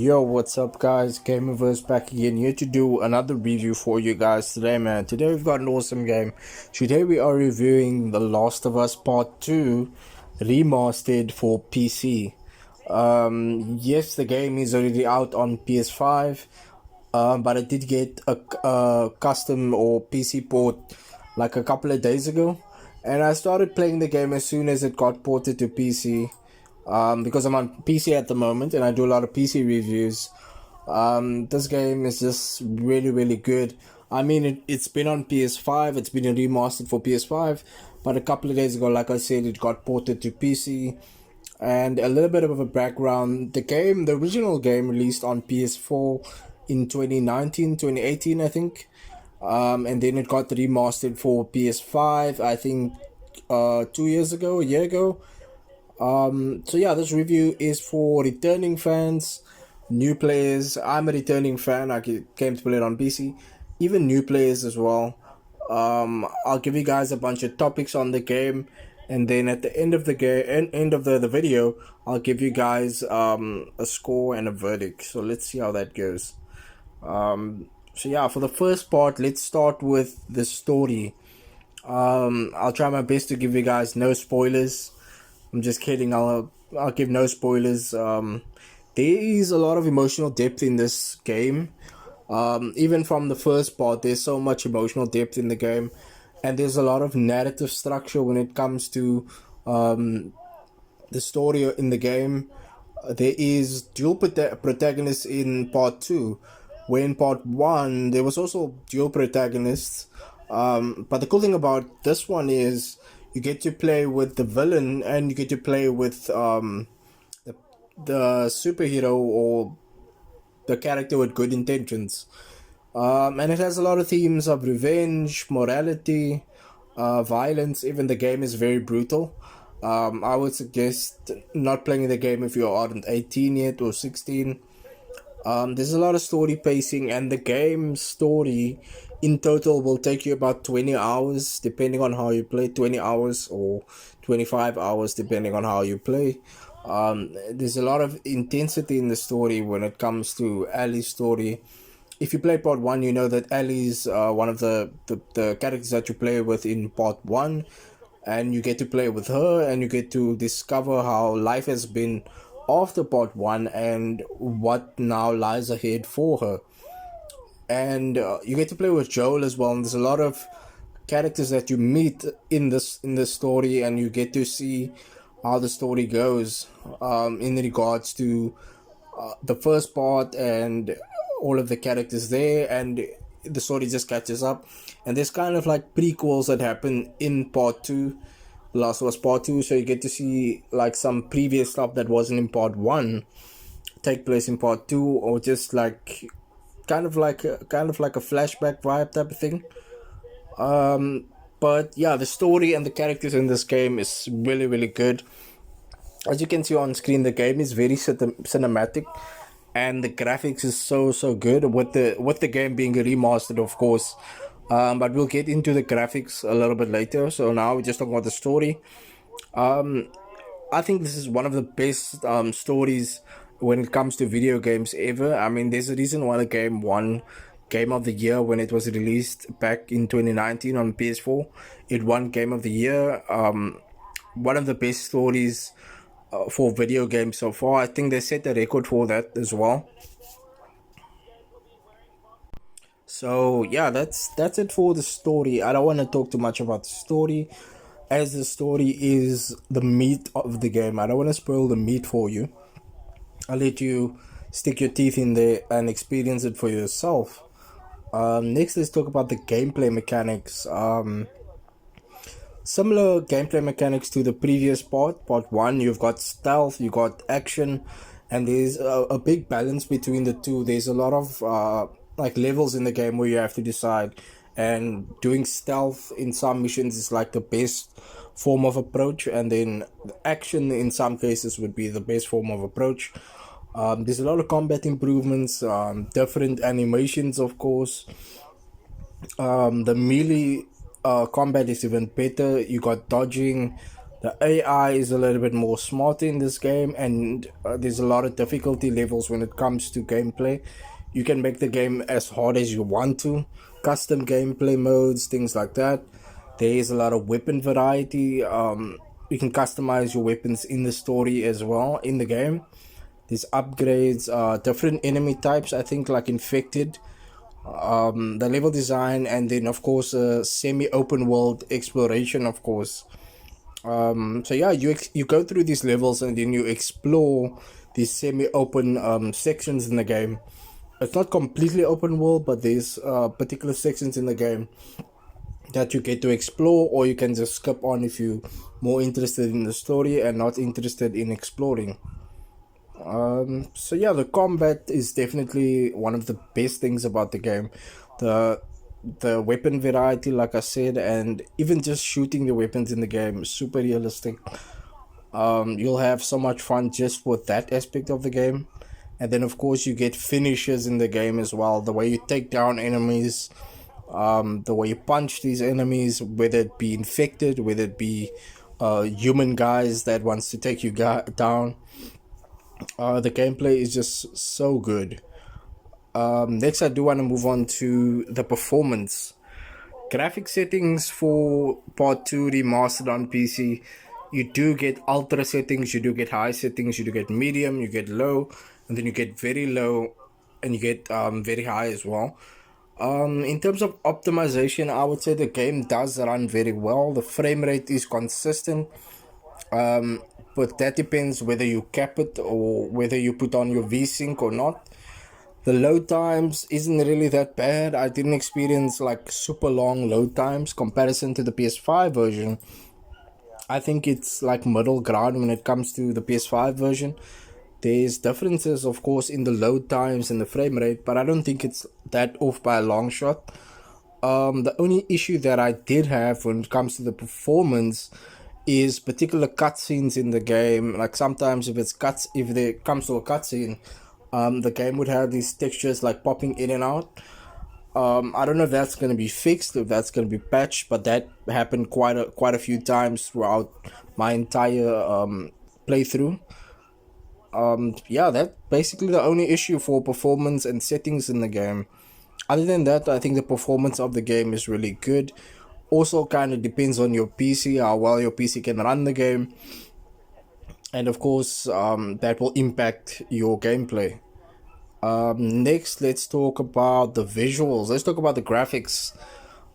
Yo, what's up guys? Gamerverse back again here to do another review for you guys today, man. Today we've got an awesome game. Today we are reviewing The Last of Us Part 2 Remastered for PC. Yes, the game is already out on PS5, but I did get a custom or PC port like a couple of days ago. And I started playing the game as soon as it got ported to PC. Because I'm on PC at the moment and I do a lot of PC reviews. This game is just really good. I mean, it's been on PS5, it's been remastered for PS5, but a couple of days ago, like I said, it got ported to PC. And a little bit of a background, the original game released on PS4 in 2019, 2018, I think. And then it got remastered for PS5, I think, 2 years ago, a year ago. So yeah, this review is for returning fans, new players. I'm a returning fan. I came to play it on PC, even new players as well. I'll give you guys a bunch of topics on the game, and then at the end of the game, end of the video, I'll give you guys a score and a verdict. So let's see how that goes. So yeah, for the first part, let's start with the story. I'll try my best to give you guys no spoilers. I'm just kidding. I'll give no spoilers. There is a lot of emotional depth in this game. Even from the first part, there's so much emotional depth in the game, and there's a lot of narrative structure when it comes to the story in the game. There is dual protagonists in part 2, where in part 1 there was also dual protagonists. But the cool thing about this one is you get to play with the villain and you get to play with the superhero or the character with good intentions. And it has a lot of themes of revenge, morality, violence. Even the game is very brutal. I would suggest not playing the game if you aren't 18 yet or 16. There's a lot of story pacing, and the game story in total will take you about 20 hours depending on how you play. 20 hours or 25 hours depending on how you play. There's a lot of intensity in the story when it comes to Ellie's story. If you play part 1, you know that Ellie's one of the characters that you play with in part 1, and you get to play with her and you get to discover how life has been after part 1 and what now lies ahead for her. And you get to play with Joel as well, and there's a lot of characters that you meet in this story, and you get to see how the story goes in regards to the first part and all of the characters there, and the story just catches up. And there's kind of like prequels that happen in part 2, Last of Us Part 2, so you get to see like some previous stuff that wasn't in part 1 take place in part 2, or just like kind of like a flashback vibe type of thing. But yeah, the story and the characters in this game is really good. As you can see on screen, the game is very cinematic, and the graphics is so good with the game being remastered, of course. But we'll get into the graphics a little bit later. So now we're just talking about the story. I think this is one of the best stories when it comes to video games ever. I mean, there's a reason why the game won Game of the Year when it was released back in 2019 on PS4. It won Game of the Year. One of the best stories for video games so far. I think they set the record for that as well. So yeah, that's it for the story. I don't want to talk too much about the story, as the story is the meat of the game. I don't want to spoil the meat for you. I'll let you stick your teeth in there and experience it for yourself. Next, let's talk about the gameplay mechanics. Similar gameplay mechanics to the previous part 1. You've got stealth, you got action, and there's a big balance between the two. There's a lot of like levels in the game where you have to decide, and doing stealth in some missions is like the best form of approach, and then action in some cases would be the best form of approach. There's a lot of combat improvements, different animations, of course. The melee combat is even better. You got dodging, The AI is a little bit more smarter in this game, and there's a lot of difficulty levels when it comes to gameplay. You can make the game as hard as you want to, custom gameplay modes, things like that. There is a lot of weapon variety. You can customize your weapons in the story as well in the game. There's upgrades, different enemy types, I think, like infected, the level design, and then of course semi-open world exploration, of course. So yeah, you go through these levels and then you explore these semi-open sections in the game. It's not completely open world, but there's particular sections in the game that you get to explore, or you can just skip on if you're more interested in the story and not interested in exploring. So yeah, the combat is definitely one of the best things about the game. The the weapon variety, like I said, and even just shooting the weapons in the game is super realistic. You'll have so much fun just with that aspect of the game. And then of course you get finishes in the game as well. The way you take down enemies, the way you punch these enemies, whether it be infected, whether it be human guys that wants to take you down. The gameplay is just so good. Next, I do want to move on to the performance. Graphic settings for Part 2 Remastered on PC. You do get ultra settings, you do get high settings, you do get medium, you get low, and then you get very low, and you get very high as well. In terms of optimization, I would say the game does run very well. The frame rate is consistent, but that depends whether you cap it or whether you put on your VSync or not. The load times isn't really that bad. I didn't experience like super long load times comparison to the PS5 version. I think it's like middle ground when it comes to the PS5 version. There's differences, of course, in the load times and the frame rate, but I don't think it's that off by a long shot. The only issue that I did have when it comes to the performance is particular cutscenes in the game. Like sometimes if there comes to a cutscene, the game would have these textures like popping in and out. I don't know if that's going to be fixed, if that's going to be patched, but that happened quite a few times throughout my entire playthrough. Yeah, that's basically the only issue for performance and settings in the game. Other than that, I think the performance of the game is really good. Also, kind of depends on your PC, how well your PC can run the game, and of course, that will impact your gameplay. Next, let's talk about the visuals. Let's talk about the graphics.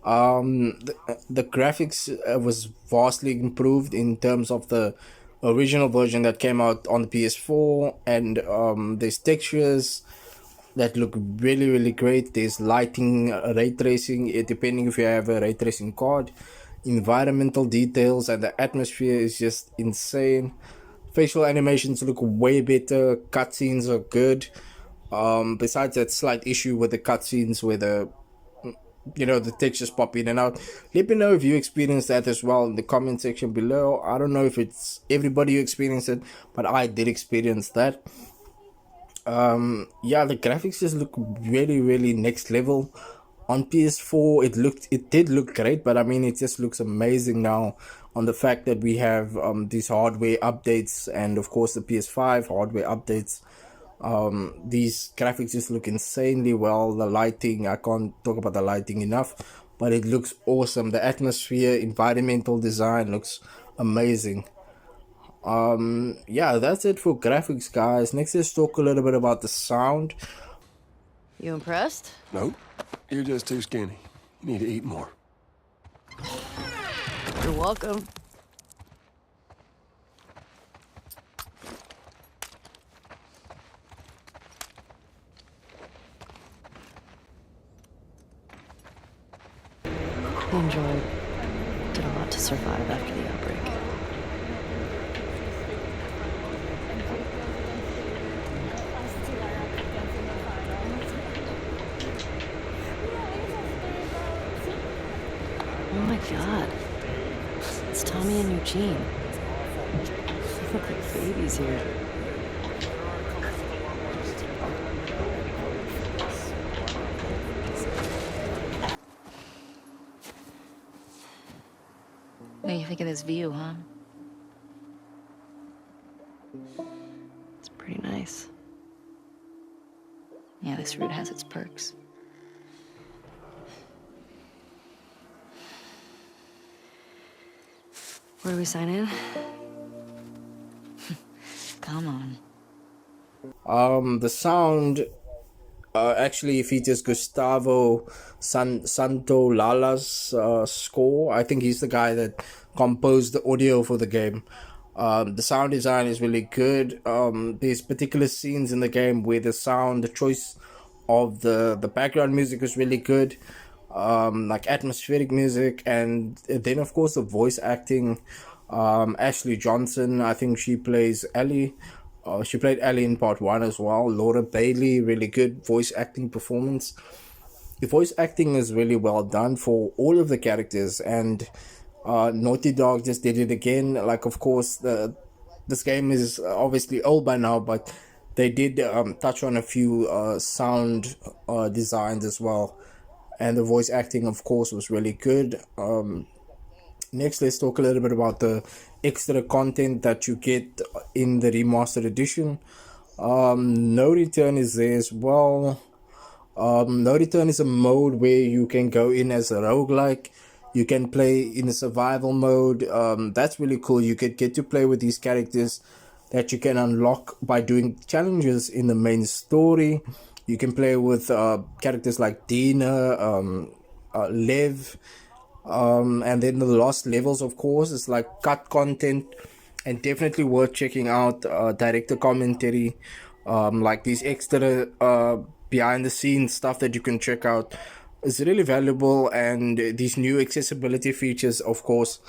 The graphics was vastly improved in terms of the original version that came out on the PS4, and there's textures that look really great. There's lighting, ray tracing, depending if you have a ray tracing card. Environmental details and the atmosphere is just insane. Facial animations look way better. Cutscenes are good. Besides that slight issue with the cutscenes where the textures pop in and out. Let me know if you experienced that as well in the comment section below. I don't know if it's everybody who experienced it, but I did experience that. Yeah, the graphics just look really next level. On PS4 it did look great, but I mean it just looks amazing now on the fact that we have these hardware updates, and of course the PS5 hardware updates. These graphics just look insanely well. The lighting, I can't talk about the lighting enough, but it looks awesome. The atmosphere, environmental design looks amazing. Yeah, that's it for graphics, guys. Next, let's talk a little bit about the sound. You impressed? Nope. You're just too skinny. You need to eat more. You're welcome. We enjoyed. Did a lot to survive after the outbreak. Oh my god. It's Tommy and Eugene. They look like babies here. What do you think of this view, huh? place. Yeah, this route has its perks. Where do we sign in? Come on. The sound actually features Gustavo Santolala's score. I think he's the guy that composed the audio for the game. The sound design is really good. There's particular scenes in the game where the choice of the background music is really good, like atmospheric music, and then of course the voice acting. Ashley Johnson, I think she plays Ellie. She played Ellie in part 1 as well. Laura Bailey, really good voice acting performance. The voice acting is really well done for all of the characters, and Naughty Dog just did it again. Like, of course, this game is obviously old by now, but they did touch on a few sound designs as well, and the voice acting, of course, was really good. Next, let's talk a little bit about the extra content that you get in the remastered edition. No Return is there as well. No Return is a mode where you can go in as a roguelike. You can play in a survival mode. That's really cool. You could get to play with these characters that you can unlock by doing challenges in the main story. You can play with characters like Dina, Lev, and then the lost levels, of course, is like cut content and definitely worth checking out. Director commentary, like these extra behind the scenes stuff that you can check out is really valuable, and these new accessibility features, of course.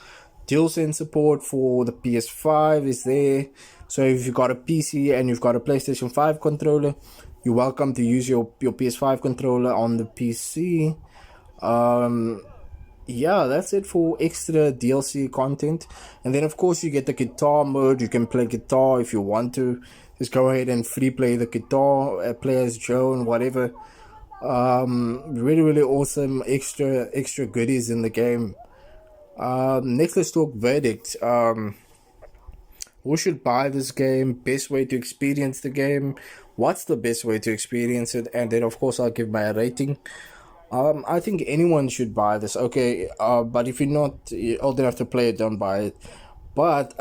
DualSense support for the PS5 is there, so if you've got a PC and you've got a PlayStation 5 controller, you're welcome to use your PS5 controller on the PC. Yeah, that's it for extra DLC content. And then of course you get the guitar mode. You can play guitar if you want to. Just go ahead and free play the guitar, play as Joe and whatever. Really awesome extra goodies in the game. Next, let's talk verdict. Who should buy this game? Best way to experience the game? What's the best way to experience it? And then of course I'll give my rating. I think anyone should buy this. Okay, but if you're not old enough to play it, don't buy it. But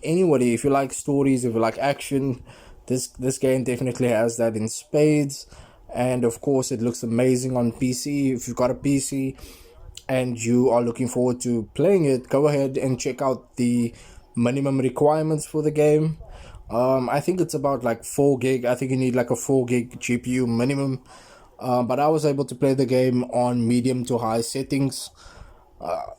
anybody, if you like stories, if you like action, this game definitely has that in spades. And of course, it looks amazing on PC. If you've got a PC and you are looking forward to playing it, go ahead and check out the minimum requirements for the game. I think it's about like 4 gig. I think you need like a 4 gig GPU minimum. But I was able to play the game on medium to high settings,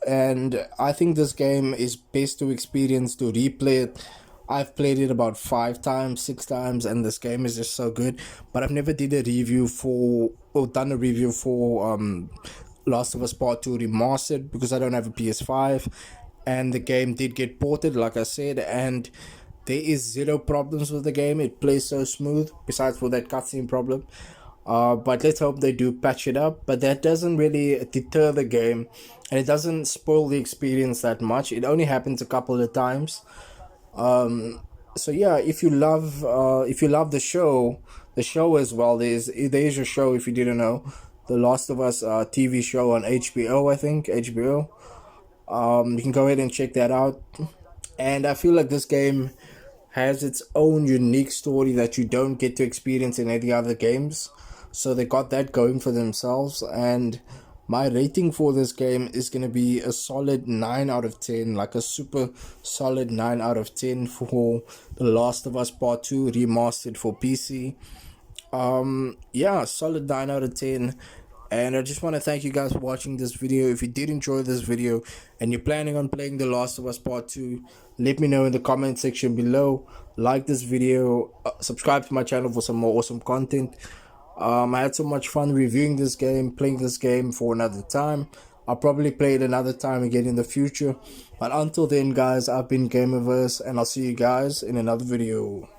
and I think this game is best to experience to replay it. I've played it about 5 times, 6 times, and this game is just so good. But I've never did a review for, or done a review for Last of Us Part 2 Remastered, because I don't have a PS5, and the game did get ported, like I said, and there is zero problems with the game. It plays so smooth, besides for that cutscene problem. But let's hope they do patch it up. But that doesn't really deter the game, and it doesn't spoil the experience that much. It only happens a couple of times. So yeah, if you love the show as well, there's your show if you didn't know, the Last of Us TV show on HBO. I think HBO. You can go ahead and check that out. And I feel like this game has its own unique story that you don't get to experience in any other games. So they got that going for themselves, and my rating for this game is going to be a solid 9 out of 10, like a super solid 9 out of 10 for The Last of Us Part 2 Remastered for PC. Yeah, solid 9 out of 10. And I just want to thank you guys for watching this video. If you did enjoy this video and you're planning on playing The Last of Us Part 2, let me know in the comment section below. Like this video, subscribe to my channel for some more awesome content. I had so much fun reviewing this game, playing this game for another time. I'll probably play it another time again in the future. But until then, guys, I've been Gamerverse, and I'll see you guys in another video.